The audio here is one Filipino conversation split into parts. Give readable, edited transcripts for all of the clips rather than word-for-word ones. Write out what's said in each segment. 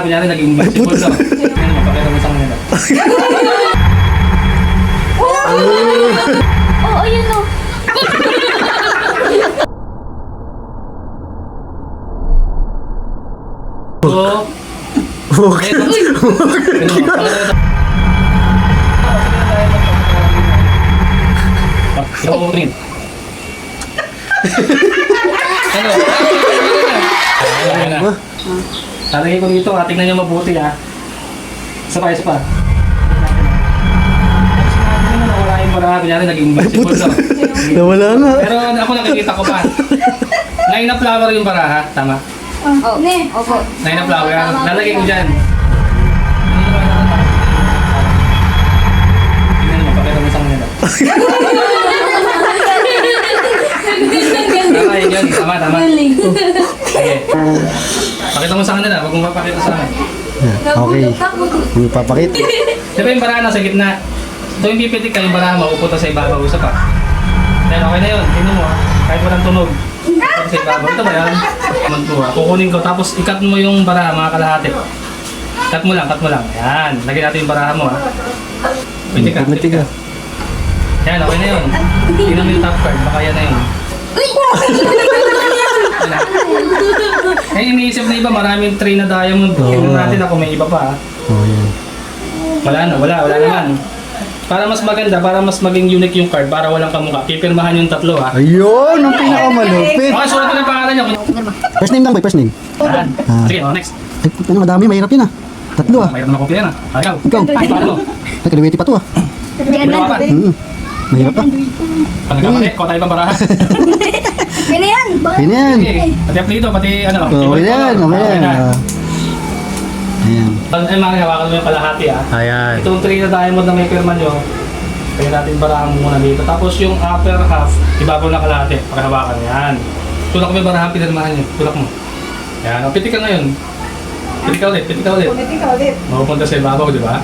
kunyari naging invisible no. Ano, mapakita mo sa kanila. Oo, yun o. So, Okay. Ikaw rin. Ano? Talagay ko dito, tingnan niyo mabuti ha. Isa pa, isa pa. Nawala yung baraha, kunyari naging invisible no. Nawala na. Pero ako nakikita ko pa. Nine na flower yung baraha, tama? Oo. Opo. Nine na flower, lalagay ko dyan. Tingnan mo, pakita mo sa kanila. Tama yun, tama, tama. Sige. Pakita mo sa kanila, huwag mong mapakita sa akin. Okay. Hindi papakita. Diba yung baraha nasa gitna? Ito yung pipitik ka, yung baraha mapupunta sa ibabaw, isa pa. Then okay na yun, tingnan mo ha. Kahit walang tunog. Punta sa ibabaw, ito ba yan? Kukunin ko, tapos ikat mo yung baraha, mga kalahati. Cut mo lang, cut mo lang. Yan, lagyan natin yung baraha mo ha. Pwede ka, pwede ka. Yan, okay na yun. Tingnan mo yung top card, baka yan na yun. Eh, iniisip na iba, maraming tray na diamond. Tingnan natin ako may iba pa ha. Oh, yan. Wala naman. Para mas maganda, para mas maging unique yung card, para walang kamukha, pipirmahan yung tatlo ha. Ayun, ang pinakamalupit. Okay, sulat ko na yung pangalan niyo. First name lang boy, first name. Yan. Sige, next. Ay, puta na, madami, mahirap yun ah. Tatlo ah. Mayroon na kopya yan ah. Ikaw. Ikaw. Ay, paano? Ay, kaliwiti pa to ah. Wala pa. Mahirap pa. Pag nagkamali, ko tayo pang baraha. Pwede yan. Pwede yan. Pati apelido, pati ano. Okay yan, okay yan. Ayan. Ay, mga hawakan mo yung kalahati ah. Ayan. Itong 3 na diamond na may pirma nyo, kaya natin barahan muna dito. Tapos yung upper half, ibabaw na kalahati, paghawakan yan. Tulak mo yung barahan, pinirmahan nyo. Tulak mo. Yan, pitik ka ngayon. Pitik ka ulit, pitik ka ulit. Mapupunta sa ibabaw, di ba?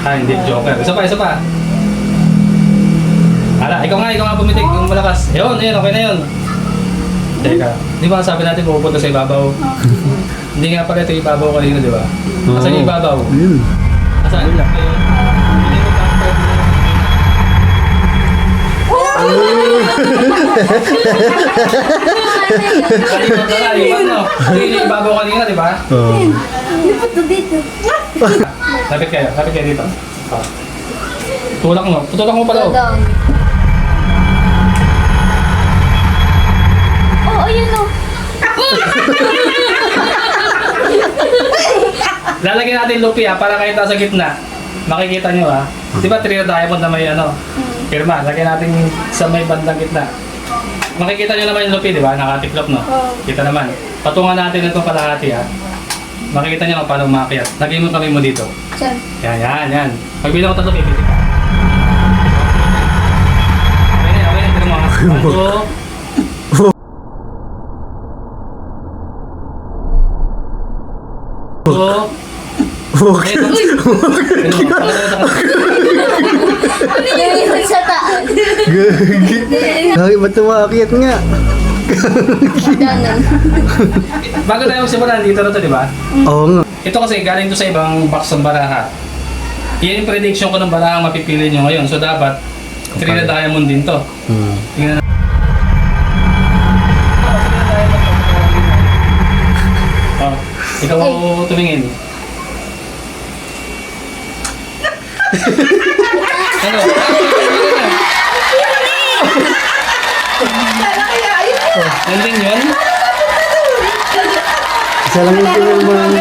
Ah, hindi, joker. Isa pa. Hala, ikaw nga pumitik, yung malakas. Yun, okay na yun. Teka, di ba sabi natin pupunta sa ibabaw? Hindi nga pala ito yung ibabaw kanina, di ba? Asan yung ibabaw? Ayun. Asan? Ayun. Hindi mo tapos. Kalimot na lang, iwan no? Hindi yung ibabaw kanina, di ba? Oh. Lipot na dito. Lapit kayo dito. Oh. Tulak mo pala. Oh. Down. Oo, yun o. Lalagyan natin lupi ha, para kahit nasa gitna. Makikita nyo ha. Di ba 3 na diamond na may ano? Pirma, lagyan natin sa may bandang gitna. Makikita nyo naman yung lupi, di ba? Nakatiklop no? Kita naman. Patungan natin itong kalahati ha. Makikita nyo kung paano umakyat. Lagyan mo kami mo dito. Saan? Yan. Pagbilang ko tatlo, pipitik ka. Okay na, tignan mo ha. 1, 2. Okay. Nilipot sa taas. Gagi. Gagi, ba't tumakit nga? Danan. Bago tayo magsimula, dito na to, di ba? Oo nga. Ito kasi galing to sa ibang box ng baraha. Yan yung prediction ko ng baraha mapipili nyo ngayon. So dapat 3 na diamond din to. Tingnan na. Oh, ikaw tumingin. Ano? Yan din yun? Isa lang yung pinirmahan.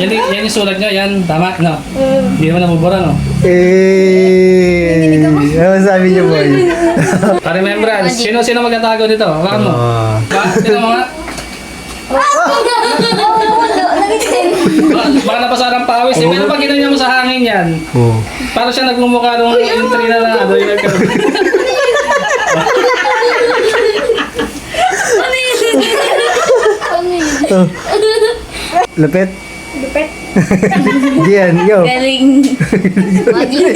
Yan yung sulat nyo, yan, tama, no? Hindi naman nabubura, no? Ano sabi niyo boy? Pa-remembrance, sino magtatago dito? Baka mo? Sino mo nga? Baka napasa ng pawis, eh. Pero pag ginanyan mo sa hangin yan, Oo. parang siya nagmumukha nung yung tree na ano, yung nagkaroon. Lapit? Lupit. Diyan, yo. Galing. Magic.